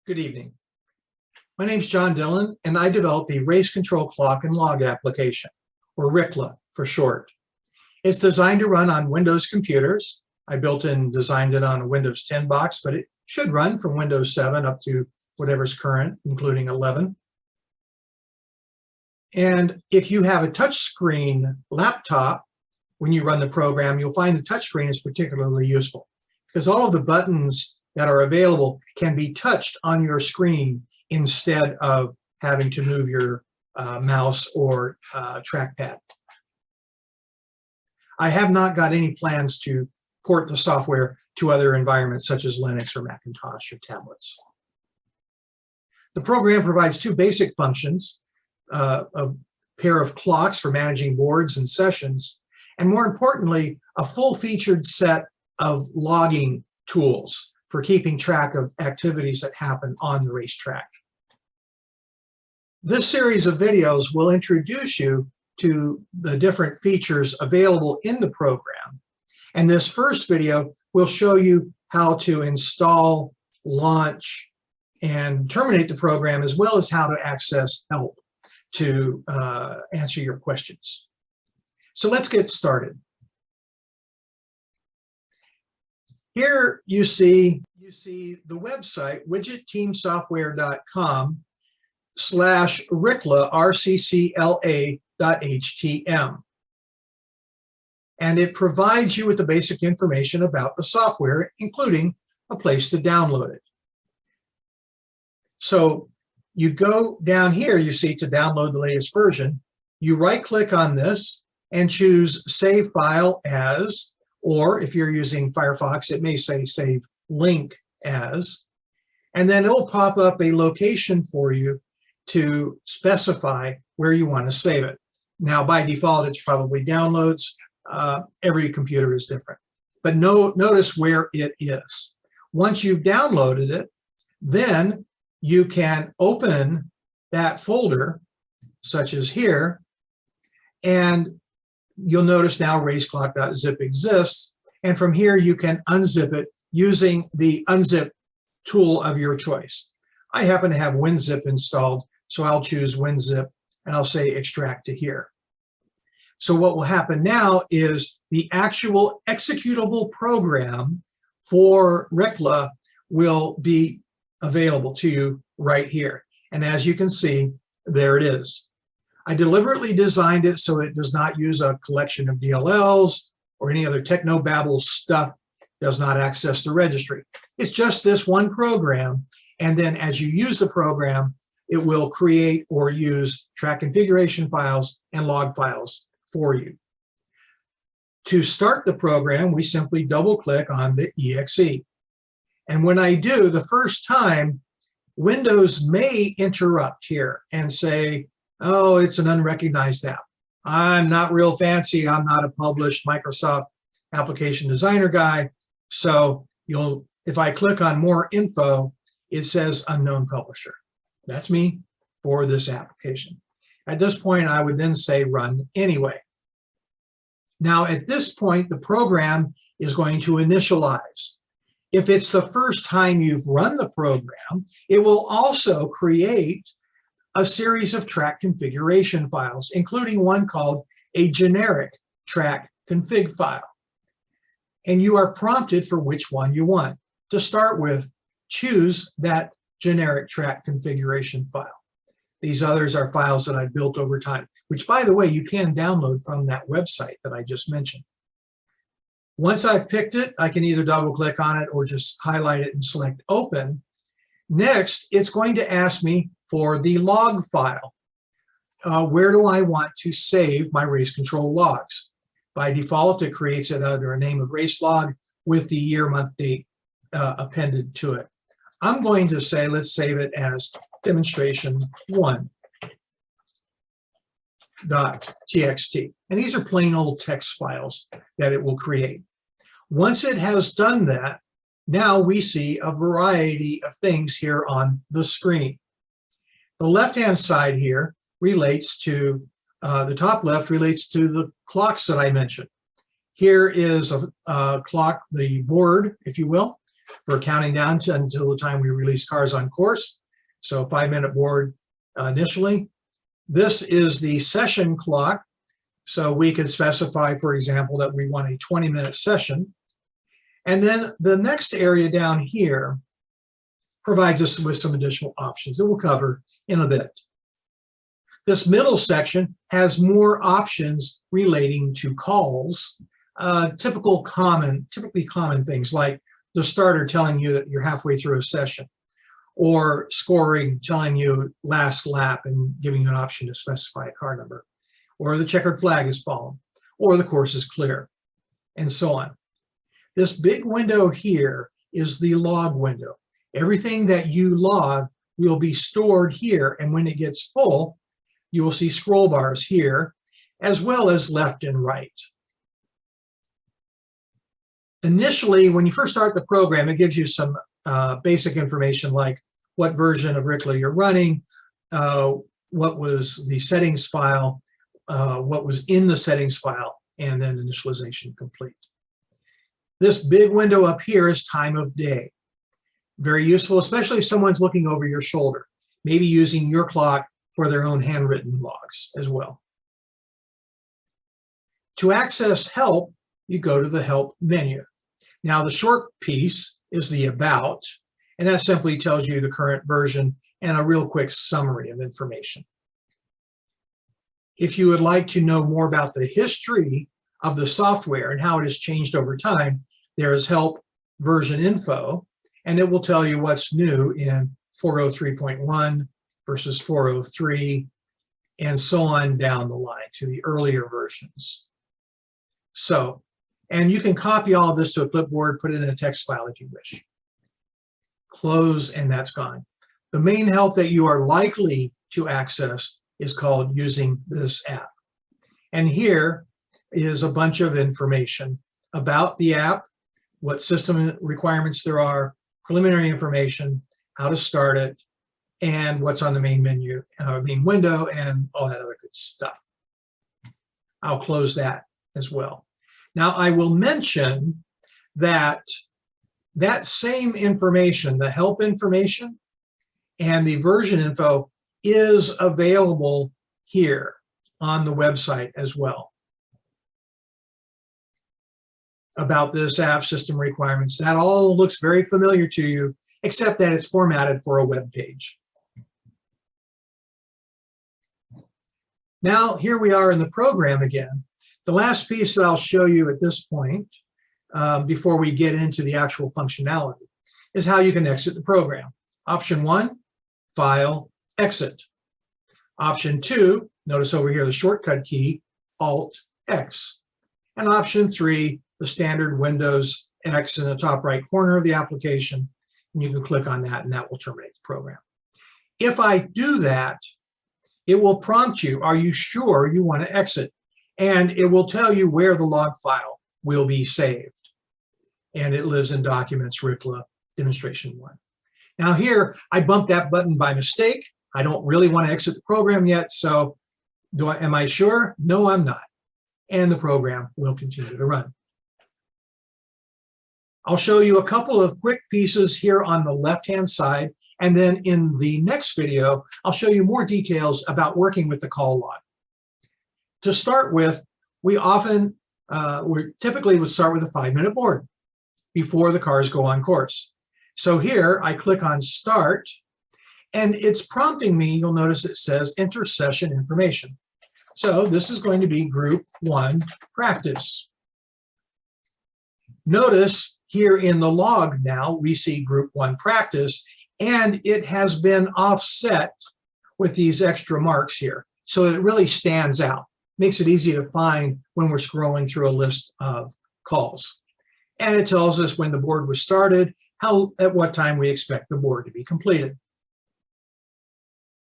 Good evening. My name is John Dillon, and I developed the Race Control Clock and Log application, or RCCLA for short. It's designed to run on Windows computers. I built and designed it on a Windows 10 box, but it should run from Windows 7 up to whatever's current, including 11. And if you have a touchscreen laptop, when you run the program, you'll find the touchscreen is particularly useful because all of the buttons that are available can be touched on your screen instead of having to move your mouse or trackpad. I have not got any plans to port the software to other environments such as Linux or Macintosh or tablets. The program provides two basic functions, a pair of clocks for managing boards and sessions, and more importantly, a full-featured set of logging tools for keeping track of activities that happen on the racetrack. This series of videos will introduce you to the different features available in the program. And this first video will show you how to install, launch, and terminate the program, as well as how to access help to answer your questions. So let's get started. Here you see the website widgetteamsoftware.com/RCCLA, RCCLA.htm. And it provides you with the basic information about the software, including a place to download it. So you go down here, you see to download the latest version, you right-click on this and choose Save File As, or if you're using Firefox, it may say Save Link As, and then it'll pop up a location for you to specify where you want to save it. Now, by default, it's probably downloads. Every computer is different. But notice where it is. Once you've downloaded it, then you can open that folder, such as here, and you'll notice now raceclock.zip exists, and from here you can unzip it using the unzip tool of your choice. I happen to have WinZip installed, so I'll choose WinZip and I'll say extract to here. So what will happen now is the actual executable program for RCCLA will be available to you right here. And as you can see, there it is. I deliberately designed it so it does not use a collection of DLLs or any other technobabble stuff, does not access the registry. It's just this one program, and then as you use the program, it will create or use track configuration files and log files for you. To start the program, we simply double-click on the EXE. And when I do, the first time, Windows may interrupt here and say, oh, it's an unrecognized app. I'm not real fancy. I'm not a published Microsoft application designer guy. So if I click on more info, it says unknown publisher. That's me for this application. At this point, I would then say run anyway. Now, at this point, the program is going to initialize. If it's the first time you've run the program, it will also create a series of track configuration files, including one called a generic track config file. And you are prompted for which one you want. To start with, choose that generic track configuration file. These others are files that I've built over time, which, by the way, you can download from that website that I just mentioned. Once I've picked it, I can either double-click on it or just highlight it and select Open. Next, it's going to ask me for the log file. Where do I want to save my race control logs? By default, it creates it under a name of race log with the year, month, date appended to it. I'm going to say, let's save it as demonstration1.txt. And these are plain old text files that it will create. Once it has done that, now we see a variety of things here on the screen. The left-hand side here relates to, the top left relates to the clocks that I mentioned. Here is a clock, the board, if you will, for counting down until the time we release cars on course. So 5-minute board initially. This is the session clock. So we could specify, for example, that we want a 20-minute session. And then the next area down here provides us with some additional options that we'll cover in a bit. This middle section has more options relating to calls, typically common things like the starter telling you that you're halfway through a session, or scoring telling you last lap and giving you an option to specify a car number, or the checkered flag is fallen, or the course is clear, and so on. This big window here is the log window. Everything that you log will be stored here, and when it gets full, you will see scroll bars here, as well as left and right. Initially, when you first start the program, it gives you some basic information like what version of RCCLA you're running, what was the settings file, what was in the settings file, and then initialization complete. This big window up here is time of day. Very useful, especially if someone's looking over your shoulder, maybe using your clock for their own handwritten logs as well. To access help, you go to the help menu. Now the short piece is the about, and that simply tells you the current version and a real quick summary of information. If you would like to know more about the history of the software and how it has changed over time, there is help version info, and it will tell you what's new in 403.1 versus 403, and so on down the line to the earlier versions. So, and you can copy all of this to a clipboard, put it in a text file if you wish. Close, and that's gone. The main help that you are likely to access is called using this app. And here is a bunch of information about the app, what system requirements there are, preliminary information, how to start it, and what's on the main menu, main window, and all that other good stuff. I'll close that as well. Now I will mention that that same information, the help information and the version info, is available here on the website as well. About this app, system requirements, that all looks very familiar to you, except that it's formatted for a web page. Now, here we are in the program again. The last piece that I'll show you at this point, before we get into the actual functionality, is how you can exit the program. Option 1, File, Exit. Option 2, notice over here the shortcut key, Alt-X. And Option 3, the standard Windows X in the top right corner of the application, and you can click on that and that will terminate the program. If I do that, it will prompt you, are you sure you want to exit? And it will tell you where the log file will be saved. And it lives in Documents, RCCLA, Demonstration 1. Now here, I bumped that button by mistake. I don't really want to exit the program yet, so am I sure? No, I'm not. And the program will continue to run. I'll show you a couple of quick pieces here on the left-hand side, and then in the next video, I'll show you more details about working with the call log. To start with, we typically would start with a 5-minute board before the cars go on course. So here, I click on Start, and it's prompting me, you'll notice it says Enter Session Information. So this is going to be Group 1 Practice. Notice here in the log now, we see Group 1 Practice, and it has been offset with these extra marks here. So it really stands out. Makes it easy to find when we're scrolling through a list of calls. And it tells us when the board was started, at what time we expect the board to be completed.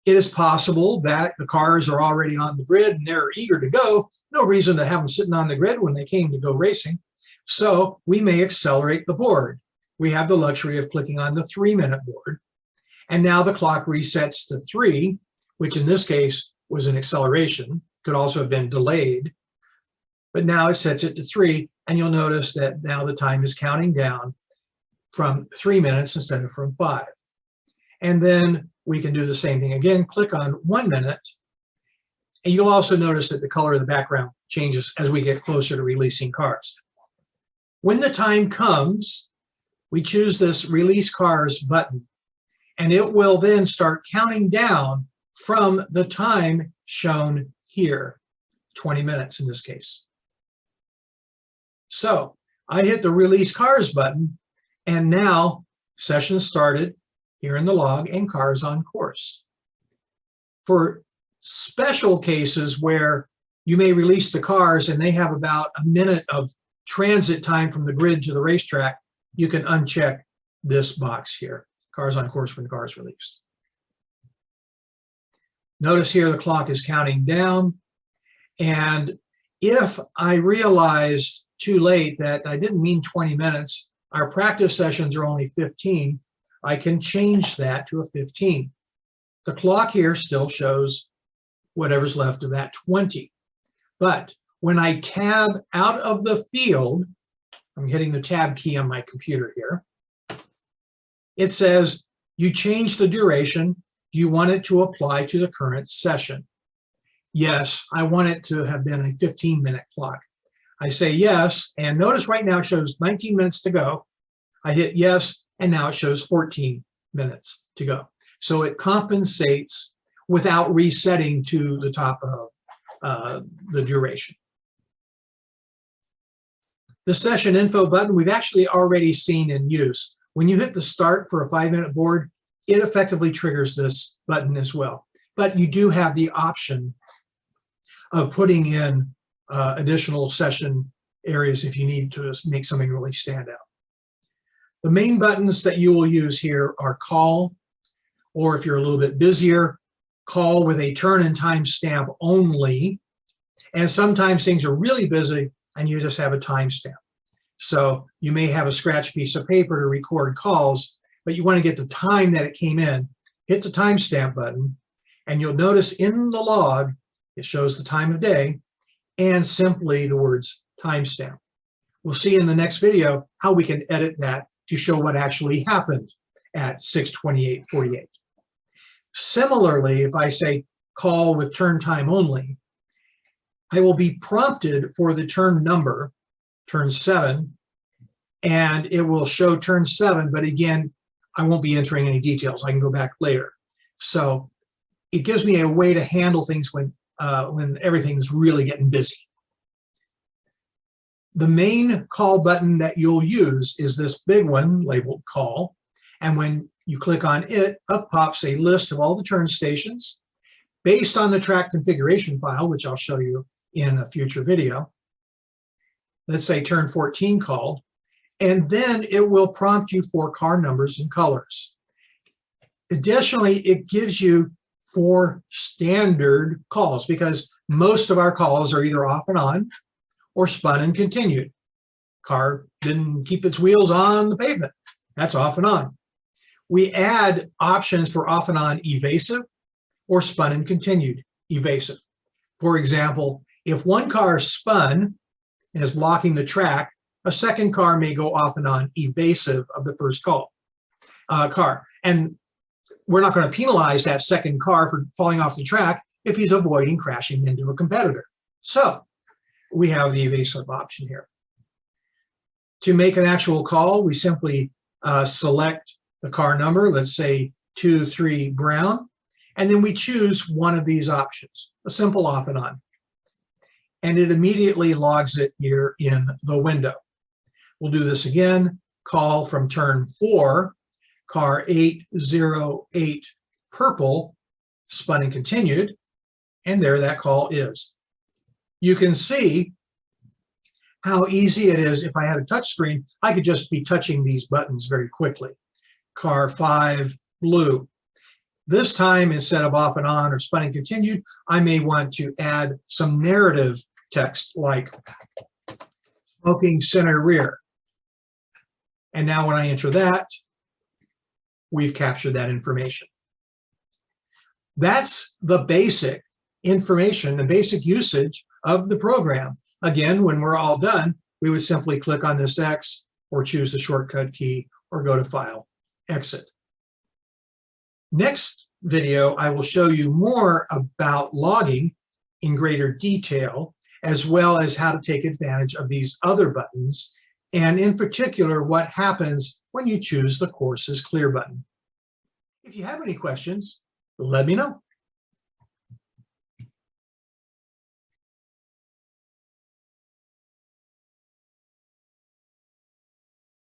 It is possible that the cars are already on the grid and they're eager to go. No reason to have them sitting on the grid when they came to go racing. So we may accelerate the board. We have the luxury of clicking on the 3-minute board. And now the clock resets to 3, which in this case was an acceleration. Could also have been delayed. But now it sets it to 3, and you'll notice that now the time is counting down from 3 minutes instead of from 5. And then we can do the same thing again. Click on 1 minute. And you'll also notice that the color of the background changes as we get closer to releasing cars. When the time comes, we choose this Release Cars button, and it will then start counting down from the time shown here, 20 minutes in this case. So I hit the Release Cars button, and now session started here in the log and cars on course. For special cases where you may release the cars and they have about a minute of transit time from the grid to the racetrack, you can uncheck this box here, cars on course when the car is released. Notice here the clock is counting down, and if I realized too late that I didn't mean 20 minutes, our practice sessions are only 15, I can change that to a 15. The clock here still shows whatever's left of that 20. But when I tab out of the field, I'm hitting the tab key on my computer here, it says, you change the duration. Do you want it to apply to the current session? Yes, I want it to have been a 15-minute clock. I say yes, and notice right now it shows 19 minutes to go. I hit yes, and now it shows 14 minutes to go. So it compensates without resetting to the top of the duration. The session info button we've actually already seen in use. When you hit the start for a 5-minute board, it effectively triggers this button as well. But you do have the option of putting in additional session areas if you need to make something really stand out. The main buttons that you will use here are call, or if you're a little bit busier, call with a turn and timestamp only. And sometimes things are really busy and you just have a timestamp. So you may have a scratch piece of paper to record calls, but you want to get the time that it came in. Hit the timestamp button, and you'll notice in the log, it shows the time of day and simply the words timestamp. We'll see in the next video how we can edit that to show what actually happened at 6:28:48. Similarly, if I say call with turn time only, I will be prompted for the turn number, turn 7, and it will show turn 7, but again, I won't be entering any details. I can go back later. So it gives me a way to handle things when everything's really getting busy. The main call button that you'll use is this big one labeled call. And when you click on it, up pops a list of all the turn stations based on the track configuration file, which I'll show you in a future video. Let's say turn 14 called, and then it will prompt you for car numbers and colors. Additionally, it gives you 4 standard calls because most of our calls are either off and on or spun and continued. Car didn't keep its wheels on the pavement. That's off and on. We add options for off and on evasive or spun and continued evasive. For example, if one car spun and is blocking the track, a second car may go off and on evasive of the first car. And we're not going to penalize that second car for falling off the track if he's avoiding crashing into a competitor. So we have the evasive option here. To make an actual call, we simply select the car number, let's say 23 Brown, and then we choose one of these options, a simple off and on. And it immediately logs it here in the window. We'll do this again, call from turn 4, car 808 purple, spun and continued, and there that call is. You can see how easy it is. If I had a touch screen, I could just be touching these buttons very quickly. Car 5 blue. This time, instead of off and on or spun and continued, I may want to add some narrative text like smoking center rear. And now when I enter that, we've captured that information. That's the basic information, the basic usage of the program. Again, when we're all done, we would simply click on this X or choose the shortcut key or go to File, Exit. Next video, I will show you more about logging in greater detail, as well as how to take advantage of these other buttons, and in particular, what happens when you choose the Courses Clear button. If you have any questions, let me know.